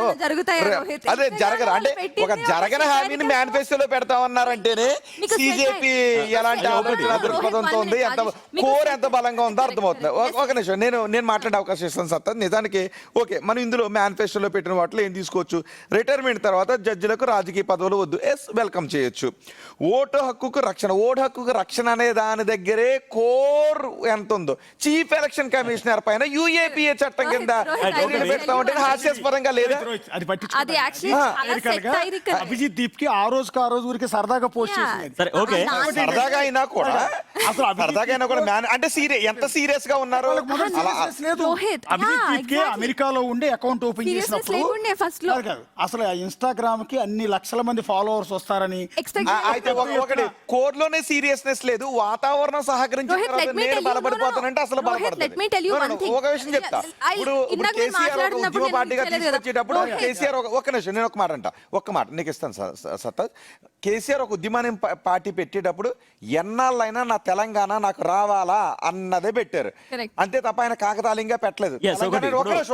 అదే జరగదు. అంటే ఒక జరగని హామీని మేనిఫెస్టోలో పెడతామన్నారంటేనే సిజేపీ ఎలాంటి ఆలోచన దృక్పథంతో ఉంది, ఎంత కోర్ ఎంత బలంగా ఉందో అర్థమవుతుంది. ఒక నిమిషం నేను మాట్లాడే అవకాశం ఇస్తాను సత్తా. నిజానికి ఓకే, మనం ఇందులో మేనిఫెస్టోలో పెట్టిన వాటిలో ఏం తీసుకోవచ్చు? రిటైర్మెంట్ తర్వాత జడ్జిలకు రాజకీయ పదవులు వద్దు, ఎస్ వెల్కమ్ చేయొచ్చు. ఓటు హక్కుకు రక్షణ అనే దాని దగ్గరే కోర్ ఎంత ఉందో చీఫ్ ఎలక్షన్ కమిషనర్ పైన యూఏపీఏ చట్టం కింద పెడతామంటే హాస్యాస్పదంగా లేదా? అది అభిజిత్ దీప్ కి ఆ రోజుకి ఊరికి సరదాగా పోస్ట్ చేసింది. సరే ఓకే, సరదాగా అయినా కూడా అంటే ఎంత సీరియస్ గా ఉన్నారు? అభిజిత్ దీప్ కి అమెరికాలో ఉండి అకౌంట్ ఓపెన్ చేసినప్పుడు ఫస్ట్ లో కాదు, అసలు ఇన్స్టాగ్రామ్ కి అన్ని లక్షల మంది ఫాలోవర్స్ వస్తారని. అయితే ఒకటి కోర్ లోనే సీరియస్నెస్ లేదు, వాతావరణం సహకరించి నేను బలపడిపోతానంటే అసలు బలపడతాను. ఒక విషయం చెప్తా. ఇప్పుడు కేసీఆర్ ఉద్యమ పార్టీగా తీసుకొచ్చేటప్పుడు కేసీఆర్ ఒక్క నిమిషం, నేను ఒక్క మాట నీకు ఇస్తాను సత్తా. కేసీఆర్ ఒక ఉద్యమాన్ని పార్టీ పెట్టేటప్పుడు ఎన్నాళ్ళైనా నా తెలంగాణ నాకు రావాలా అన్నదే పెట్టారు, అంతే తప్ప ఆయన కాకతాళీయంగా పెట్టలేదు.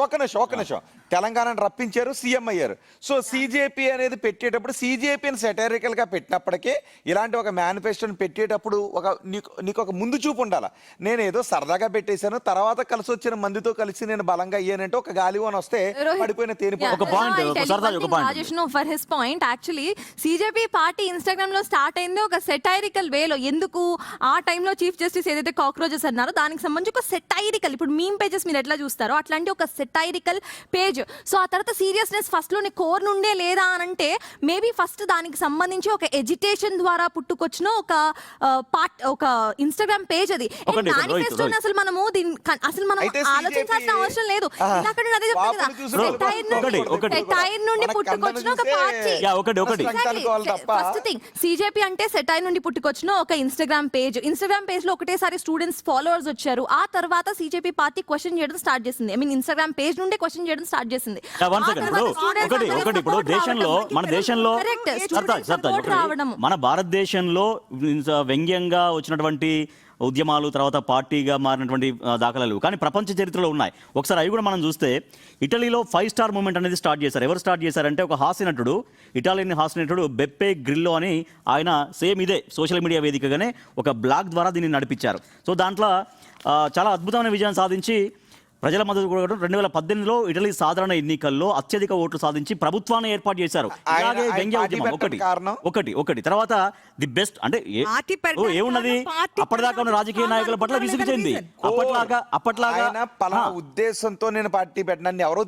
ఒక నిమిషం తెలంగాణను రప్పించారు, సీఎం అయ్యారు. సో సిజేపీ అనేది పెట్టేటప్పుడు సిజేపీని సెటరికల్ గా పెట్టినప్పటికీ ఇలాంటి ఒక మేనిఫెస్టోని పెట్టేటప్పుడు నీకు ఒక ముందు చూపు ఉండాలి. నేను ఏదో సరదాగా పెట్టేశాను, తర్వాత కలిసి వచ్చిన మందితో కలిసి నేను బలంగా అయ్యానంటే ఒక గాలివోన్ వస్తే పడిపోయిన for his point actually CJP party Instagram లో స్టార్ట్ అయింది ఒక సెటైరికల్ వేలో. ఎందుకు ఆ టైంలో చీఫ్ జస్టిస్ ఏదైతే కాక్రోచెస్ అన్నారో దానికి సంబంధించి ఒక సెటైరికల్, ఇప్పుడు మీమ్ పేజెస్ మీరు ఎట్లా చూస్తారో అట్లాంటి ఒక సెటైరికల్ పేజ్. సో ఆ తర్వాత సీరియస్నెస్ ఫస్ట్ లోని కోర్ నుండే లేదా అని అంటే మేబీ ఫస్ట్ దానికి సంబంధించి ఒక ఎడ్యుకేషన్ ద్వారా పుట్టుకొచ్చిన ఒక ఇన్స్టాగ్రామ్ పేజ్ అది. మేనిఫెస్టోని అసలు మనం ఆలోచించాల్సిన అవసరం లేదు. సెటైర్ నుండి పుట్టుకొచ్చిన ఒక పార్టీ. ఫస్ట్ థింగ్, సిజేపీ అంటే సెటైర్ నుండి పుట్టుకొచ్చిన ఒక ఇన్స్టాగ్రామ్ పేజ్ లో ఒకటేసారి స్టూడెంట్స్ ఫాలోవర్స్ వచ్చారు. ఆ తర్వాత సిజేపీ పార్టీ క్వశ్చన్ చేయడం స్టార్ట్ చేసింది. ఐ మీన్ ఇన్స్టాగ్రామ్ పేజ్ నుండే క్వశ్చన్ చేయడం స్టార్ట్ చేసింది. ఇప్పుడు దేశంలో మన భారతదేశంలో వ్యంగ్యంగా వచ్చినటువంటి ఉద్యమాలు తర్వాత పార్టీగా మారినటువంటి దాఖలాలు కానీ ప్రపంచ చరిత్రలో ఉన్నాయి. ఒకసారి అవి కూడా మనం చూస్తే ఇటలీలో 5 స్టార్ మూవ్మెంట్ అనేది స్టార్ట్ చేశారు. ఎవరు స్టార్ట్ చేశారంటే ఒక హాస్యనటుడు, ఇటాలియన్ హాస్యనటుడు బెప్పే గ్రిల్లో అని ఆయన సేమ్ ఇదే సోషల్ మీడియా వేదికగానే ఒక బ్లాగ్ ద్వారా దీన్ని నడిపించారు. సో దాంట్లో చాలా అద్భుతమైన విజయం సాధించి ప్రజల మద్దతు కూడా 2018లో ఇటలీ సాధారణ ఎన్నికల్లో అత్యధిక ఓట్లు సాధించి ప్రభుత్వాన్ని ఏర్పాటు చేశారు. అలాగే వ్యంగ్య ఉద్యమం ఒకటి తర్వాత ది బెస్ట్ అంటే ఏమున్నది అప్పటిదాకా ఉన్న రాజకీయ నాయకుల పట్ల విసుగు చెంది అప్పట్లాగా ఉద్దేశంతో నేను పార్టీ పెట్టిన ఎవరో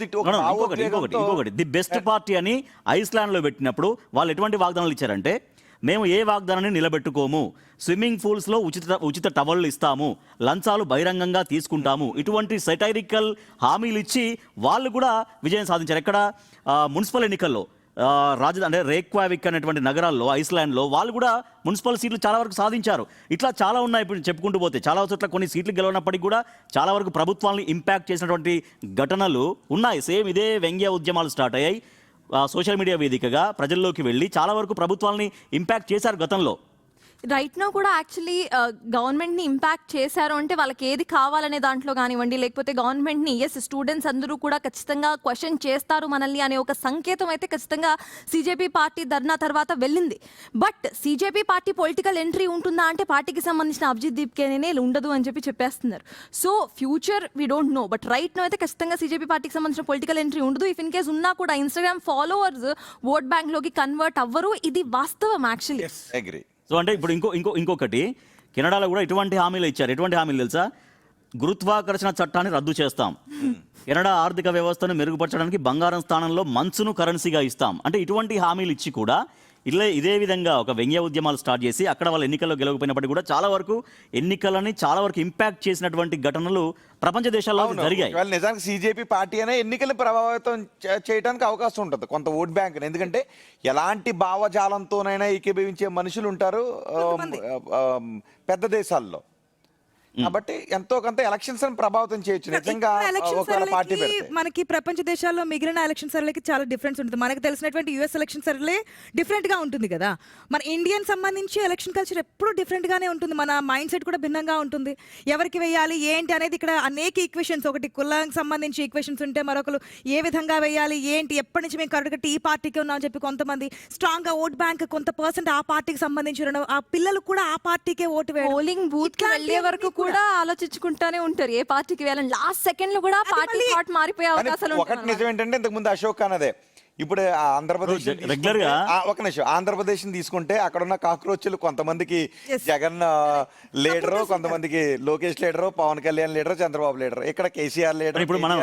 ఇంకొకటి ది బెస్ట్ పార్టీ అని ఐస్లాండ్ లో పెట్టినప్పుడు వాళ్ళు ఎటువంటి వాగ్దానాలు ఇచ్చారంటే మేము ఏ వాగ్దానాన్ని నిలబెట్టుకోము, స్విమ్మింగ్ పూల్స్లో ఉచిత టవళ్ళు ఇస్తాము, లంచాలు బహిరంగంగా తీసుకుంటాము, ఇటువంటి సెటైరికల్ హామీలు ఇచ్చి వాళ్ళు కూడా విజయం సాధించారు. ఎక్కడ మున్సిపల్ ఎన్నికల్లో అంటే రేక్వావిక్ అనేటువంటి నగరాల్లో ఐస్లాండ్లో వాళ్ళు కూడా మున్సిపల్ సీట్లు చాలా వరకు సాధించారు. ఇట్లా చాలా ఉన్నాయి. ఇప్పుడు చెప్పుకుంటూ పోతే చాలా చోట్ల కొన్ని సీట్లు గెలవనప్పటికీ కూడా చాలా వరకు ప్రభుత్వాన్ని ఇంపాక్ట్ చేసినటువంటి ఘటనలు ఉన్నాయి. సేమ్ ఇదే వ్యంగ్య ఉద్యమాలు స్టార్ట్ అయ్యాయి, సోషల్ మీడియా వేదికగా ప్రజల్లోకి వెళ్ళి చాలా వరకు ప్రభుత్వాలని ఇంపాక్ట్ చేశారు గతంలో. రైట్ నో కూడా యాక్చువల్లీ గవర్నమెంట్ని ఇంపాక్ట్ చేశారు అంటే వాళ్ళకి ఏది కావాలనే దాంట్లో కానివ్వండి, లేకపోతే గవర్నమెంట్ని స్టూడెంట్స్ అందరూ కూడా ఖచ్చితంగా క్వశ్చన్ చేస్తారు మనల్ని అనే ఒక సంకేతం అయితే ఖచ్చితంగా సిజేపీ పార్టీ ధర్నా తర్వాత వెళ్ళింది. But CJP party political entry ఉంటుందా అంటే పార్టీకి సంబంధించిన అభిజిత్ దీప్కేనే ఉండదు అని చెప్పేస్తున్నారు. So future we don't know, but right now అయితే ఖచ్చితంగా సిజేపీ పార్టీకి సంబంధించిన పొలిటికల్ ఎంట్రీ ఉండదు. ఇఫ్ ఇన్ కేస్ ఉన్నా కూడా ఇన్స్టాగ్రామ్ ఫాలోవర్స్ ఓట్ బ్యాంక్ లోకి కన్వర్ట్ అవ్వరు. ఇది వాస్తవం యాక్చువల్లీ. సో అంటే ఇప్పుడు ఇంకొకటి కెనడాలో కూడా ఇటువంటి హామీలు ఇచ్చారు. ఎటువంటి హామీలు తెలుసా? గురుత్వాకర్షణ చట్టాన్ని రద్దు చేస్తాం, కెనడా ఆర్థిక వ్యవస్థను మెరుగుపరచడానికి బంగారం స్థానంలో మంచును కరెన్సీగా ఇస్తాం. అంటే ఇటువంటి హామీలు ఇచ్చి కూడా ఇదే విధంగా ఒక వ్యంగ్య ఉద్యమాలు స్టార్ట్ చేసి అక్కడ వాళ్ళ ఎన్నికల్లో గెలవకపోయినప్పటికీ కూడా చాలా వరకు ఎన్నికలని చాలా వరకు ఇంపాక్ట్ చేసినటువంటి ఘటనలు ప్రపంచ దేశాల్లో జరిగాయి. నిజానికి సిజేపీ పార్టీ అనే ఎన్నికలను ప్రభావితం చేయడానికి అవకాశం ఉంటుంది కొంత ఓట్ బ్యాంక్. ఎందుకంటే ఎలాంటి భావజాలంతోనైనా ఏకీభవించే మనుషులు ఉంటారు పెద్ద దేశాల్లో. కాబట్టి ఎంతో కొంత ఎలక్షన్స్ ప్రభావితం చేయొచ్చు నిజంగా ఎలక్షన్ ఒక పార్టీ సరళికి పెడితే. మనకి ప్రపంచ దేశాల్లో మిగిలిన ఎలక్షన్ సరళికి చాలా డిఫరెన్స్ ఉంటుంది. మనకు తెలిసినటువంటి యుఎస్ ఎలక్షన్ సరళే డిఫరెంట్ గా ఉంటుంది కదా. మన ఇండియన్ సంబంధించి ఎలక్షన్ కల్చర్ ఎప్పుడు డిఫరెంట్ గానే ఉంటుంది. మన మైండ్ సెట్ కూడా భిన్నంగా ఉంటుంది. ఎవరికి వేయాలి ఏంటి అనేది ఇక్కడ అనేక ఈక్వేషన్స్, ఒకటి కులానికి సంబంధించి ఈక్వేషన్స్ ఉంటే మరొకరు ఏ విధంగా వేయాలి ఏంటి, ఎప్పటి నుంచి మేము కరెక్ట్గా ఈ పార్టీకి ఉన్నామని చెప్పి కొంతమంది స్ట్రాంగ్ గా ఓట్ బ్యాంక్ కొంత పర్సెంట్ ఆ పార్టీకి సంబంధించిన ఆ పిల్లలు కూడా ఆ పార్టీకే ఓటు వేయడం. పోలింగ్ బూత్ కి వెళ్ళే వరకు కూడా ఆలోచించుకుంటానే ఉంటారు ఏ పార్టీకి వెళ్ళాలని. లాస్ట్ సెకండ్ లో కూడా పార్టీ థాట్ మారిపోయే కానీ అవకాశాలు ఒకటి ఉంటాయి. నిజం ఏంటంటే ఇంతకు ముందు అశోక్ ఖాన్ అదే ఇప్పుడు ఆంధ్రప్రదేశ్ Regular గా ఒక నిమిషం ఆంధ్రప్రదేశ్ తీసుకుంటే అక్కడ ఉన్న కాక్రోచ్లు కొంతమందికి జగన్ లీడరు, కొంతమందికి Lokesh leader, Pawan Kalyan leader, Chandrababu leader, ఇక్కడ కేసీఆర్ లీడర్. ఇప్పుడు మనం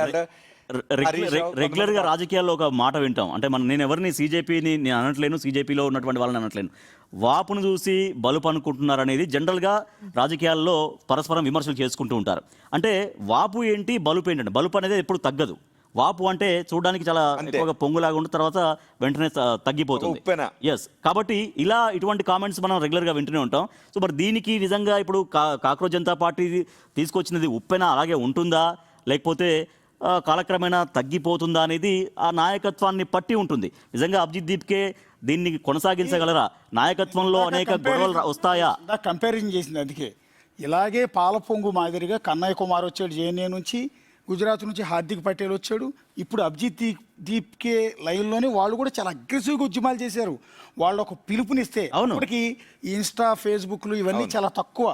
రెగ్యులర్ గా రాజకీయాల్లో ఒక మాట వింటాం. అంటే నేను ఎవరిని సీజేపీని నేను అనట్లేను, సీజేపీలో ఉన్నటువంటి వాళ్ళని అనట్లేను. వాపును చూసి బలుపు అనుకుంటున్నారు అనేది జనరల్గా రాజకీయాల్లో పరస్పరం విమర్శలు చేసుకుంటూ ఉంటారు. అంటే వాపు ఏంటి, బలుపు ఏంటంటే బలుపు అనేది ఎప్పుడు తగ్గదు. వాపు అంటే చూడడానికి చాలా ఎక్కువగా పొంగులాగా ఉన్న తర్వాత వెంటనే తగ్గిపోతుంది. ఎస్, కాబట్టి ఇలా ఇటువంటి కామెంట్స్ మనం రెగ్యులర్గా వింటూనే ఉంటాం. సో మరి దీనికి నిజంగా ఇప్పుడు కాక్రోచ్ జనతా పార్టీ తీసుకొచ్చినది ఉప్పెన అలాగే ఉంటుందా, లేకపోతే కాలక్రమేణా తగ్గిపోతుందా అనేది ఆ నాయకత్వాన్ని పట్టి ఉంటుంది. నిజంగా అభిజిత్ దీప్కే దీన్ని కొనసాగించగలరా? నాయకత్వంలో అనేక గొడవలు వస్తాయా? కంపారిజన్ చేసింది అందుకే. ఇలాగే పాలపొంగు మాదిరిగా కన్నయ్య కుమార్ వచ్చాడు జేఎన్ఏ నుంచి, గుజరాత్ నుంచి హార్దిక్ పటేల్ వచ్చాడు, ఇప్పుడు అభిజిత్ దీప్కే లైన్లోనే వాళ్ళు కూడా చాలా అగ్రెసివ్గా ఉద్యమాలు చేశారు. వాళ్ళు ఒక పిలుపునిస్తే ఇప్పటికి ఇన్స్టా ఫేస్బుక్లు ఇవన్నీ చాలా తక్కువ.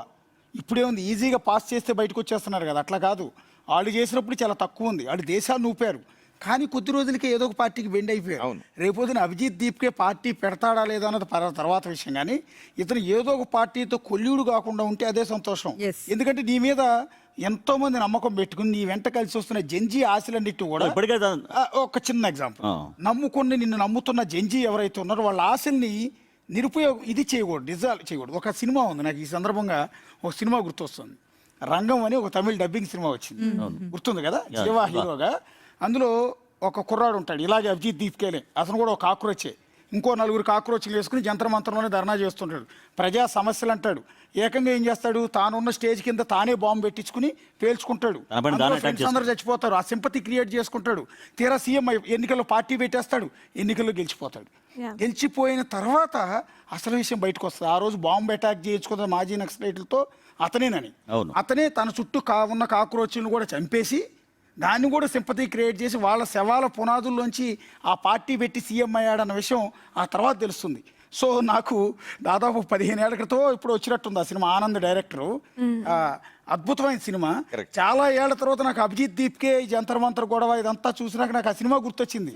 ఇప్పుడేముంది, ఈజీగా పాస్ చేస్తే బయటకు వచ్చేస్తున్నారు కదా, అట్లా కాదు. వాళ్ళు చేసినప్పుడు చాలా తక్కువ ఉంది. వాళ్ళు దేశాన్ని ఊపారు, కానీ కొద్ది రోజులకే ఏదో ఒక పార్టీకి బెండ్ అయిపోయారు. రేపొద్దున అభిజిత్ దీప్కే పార్టీ పెడతాడా లేదా అన్నది తర్వాత విషయం. కానీ ఇతను ఏదో ఒక పార్టీతో కొల్లుడు కాకుండా ఉంటే అదే సంతోషం. ఎందుకంటే నీ మీద ఎంతో మంది నమ్మకం పెట్టుకుని నీ వెంట కలిసి వస్తున్న జంజీ ఆశలన్నిటి కూడా. ఒక చిన్న ఎగ్జాంపుల్, నిన్ను నమ్ముతున్న జంజీ ఎవరైతే ఉన్నారో వాళ్ళ ఆశల్ని నిరుపయోగం చేయకూడదు, నిజాలు చేయకూడదు. ఒక సినిమా ఉంది నాకు ఈ సందర్భంగా, ఒక సినిమా గుర్తొస్తుంది. రంగం అని ఒక తమిళ డబ్బింగ్ సినిమా వచ్చింది, గుర్తుంది కదా, శివ హీరోగా. అందులో ఒక కుర్రాడు ఉంటాడు ఇలాగే అభిజిత్ దీప్కేలే, అతను కూడా ఒక కాక్రోచే. ఇంకో 4 కాక్రోచ్లు వేసుకుని జంతర్ మంతరంలోనే ధర్నా చేస్తుంటాడు. ప్రజా సమస్యలు అంటాడు. ఏకంగా ఏం చేస్తాడు, తానున్న స్టేజ్ కింద తానే బాంబు పెట్టించుకుని పేల్చుకుంటాడు. ఫ్రెండ్స్ అందరూ చచ్చిపోతారు. ఆ సింపతి క్రియేట్ చేసుకుంటాడు. తీరా సీఎం ఎన్నికల్లో పార్టీ పెట్టేస్తాడు, ఎన్నికల్లో గెలిచిపోతాడు. గెలిచిపోయిన తర్వాత అసలు విషయం బయటకు వస్తుంది. ఆ రోజు బాంబు అటాక్ చేయించుకున్న మాజీ నక్సలైట్లతో అతనేనని, అతనే తన చుట్టూ ఉన్న కాక్రోచ్లను కూడా చంపేసి దాన్ని కూడా సింపతి క్రియేట్ చేసి వాళ్ళ శవాల పునాదుల్లోంచి ఆ పార్టీ పెట్టి సీఎం అయ్యాడన్న విషయం ఆ తర్వాత తెలుస్తుంది. సో నాకు దాదాపు 15 ఏళ్ల క్రితం ఇప్పుడు వచ్చినట్టుంది ఆ సినిమా. ఆనంద్ డైరెక్టరు, అద్భుతమైన సినిమా. చాలా ఏళ్ల తర్వాత నాకు అభిజిత్ దీప్కే జంతర్ మంతర్ గొడవ ఇదంతా చూసినాక నాకు ఆ సినిమా గుర్తొచ్చింది.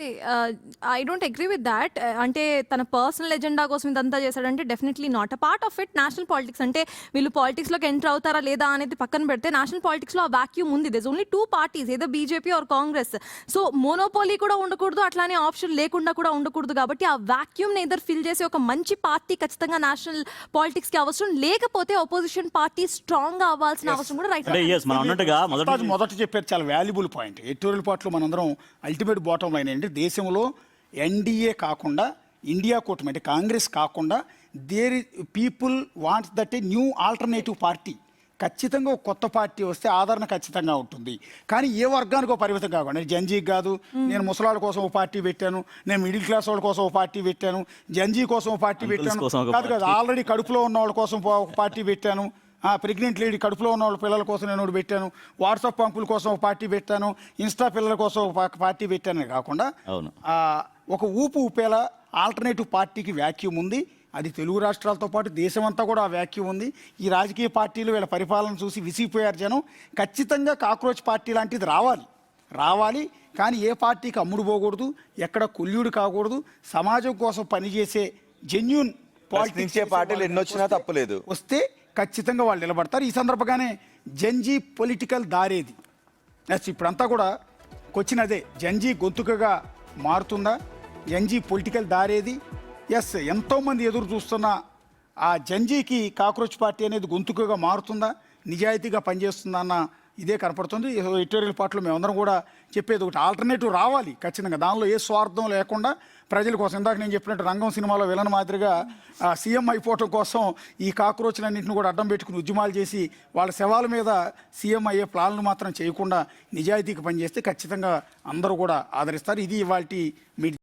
I don't agree with that. అంటే తన పర్సనల్ ఎజెండా కోసం ఇదంతా చేశాడంటే definitely not a part of it. National politics అంటే వీళ్ళు పాలిటిక్స్లోకి ఎంటర్ అవుతారా లేదా అనేది పక్కన పెడితే నేషనల్ పాలిటిక్స్లో ఆ వాక్యూమ్ ఉంది. దేర్ ఓన్లీ 2 పార్టీస్, ఏదో BJP or Congress. So monopoly కూడా ఉండకూడదు, అట్లానే ఆప్షన్ లేకుండా కూడా ఉండకూడదు. కాబట్టి ఆ వాక్యూమ్ని ఎదర్ ఫిల్ చేసే ఒక మంచి పార్టీ ఖచ్చితంగా నేషనల్ పాలిటిక్స్కి అవసరం. లేకపోతే అపోజిషన్ పార్టీ స్ట్రాంగ్గా అవ్వాల్సిన అవసరం కూడా రైట్. మొదట చెప్పారు చాలా వాల్యుబుల్ పాయింట్. ఎడిటోరియల్ పార్ట్లో మనందరం అల్టిమేట్ బాటం లైన్ ఏంటి, దేశంలో ఎన్డీఏ కాకుండా ఇండియా కూటమి అంటే కాంగ్రెస్ కాకుండా people wants that a new alternative party. ఖచ్చితంగా ఒక కొత్త పార్టీ వస్తే ఆదరణ ఖచ్చితంగా ఉంటుంది. కానీ ఏ వర్గానికో పరిమితం కాకుండా, జంజీకి కాదు, నేను ముసలాళ్ళ కోసం ఒక పార్టీ పెట్టాను, నేను మిడిల్ క్లాస్ వాళ్ళ కోసం ఒక పార్టీ పెట్టాను, జంజీ కోసం ఒక పార్టీ పెట్టాను కాదు కాదు, ఆల్రెడీ కడుపులో ఉన్న వాళ్ళ కోసం ఒక పార్టీ పెట్టాను, ప్రెగ్నెంట్ లేడీ కడుపులో ఉన్న వాళ్ళ పిల్లల కోసం నేను ఒకటి పెట్టాను, వాట్సాప్ పంపుల కోసం ఒక పార్టీ పెట్టాను, ఇన్స్టా పిల్లల కోసం ఒక పార్టీ పెట్టానని కాకుండా ఒక ఊపేలా ఆల్టర్నేటివ్ పార్టీకి వ్యాక్యూమ్ ఉంది. అది తెలుగు రాష్ట్రాలతో పాటు దేశమంతా కూడా ఆ వ్యాక్యూమ్ ఉంది. ఈ రాజకీయ పార్టీలు వీళ్ళ పరిపాలన చూసి విసిగిపోయారు జనం. ఖచ్చితంగా కాక్రోచ్ పార్టీ లాంటిది రావాలి. కానీ ఏ పార్టీకి అమ్ముడు పోకూడదు, ఎక్కడ కొల్లుడు కాకూడదు. సమాజం కోసం పనిచేసే జెన్యూన్ పాలిటిక్స్ పార్టీలు ఎన్ని వచ్చినా తప్పలేదు, వస్తే ఖచ్చితంగా వాళ్ళు నిలబడతారు. ఈ సందర్భంగానే జంజీ పొలిటికల్ దారేది ఇప్పుడంతా కూడా క్వశ్చన్ అదే, జంజీ గొంతుకగా మారుతుందా, జంజీ పొలిటికల్ దారేది? ఎస్, ఎంతోమంది ఎదురు చూస్తున్న ఆ జంజీకి కాక్రోచ్ పార్టీ అనేది గొంతుకగా మారుతుందా, నిజాయితీగా పనిచేస్తుందా అన్న ఇదే కనపడుతుంది. ఎడిటోరియల్ పార్ట్లో మేమందరం కూడా చెప్పేది ఒకటి, ఆల్టర్నేటివ్ రావాలి ఖచ్చితంగా. దానిలో ఏ స్వార్థం లేకుండా ప్రజల కోసం. ఇందాక నేను చెప్పినట్టు రంగం సినిమాలో విలన్ మాదిరిగా సీఎం అయిపోవటం కోసం ఈ కాక్రోచ్లన్నింటిని కూడా అడ్డం పెట్టుకుని ఉద్యమాలు చేసి వాళ్ళ శవాల మీద సీఎం అయ్యే ప్లాన్లు మాత్రం చేయకుండా నిజాయితీకి పనిచేస్తే ఖచ్చితంగా అందరూ కూడా ఆదరిస్తారు. ఇది ఇవాల్టి మీడియా.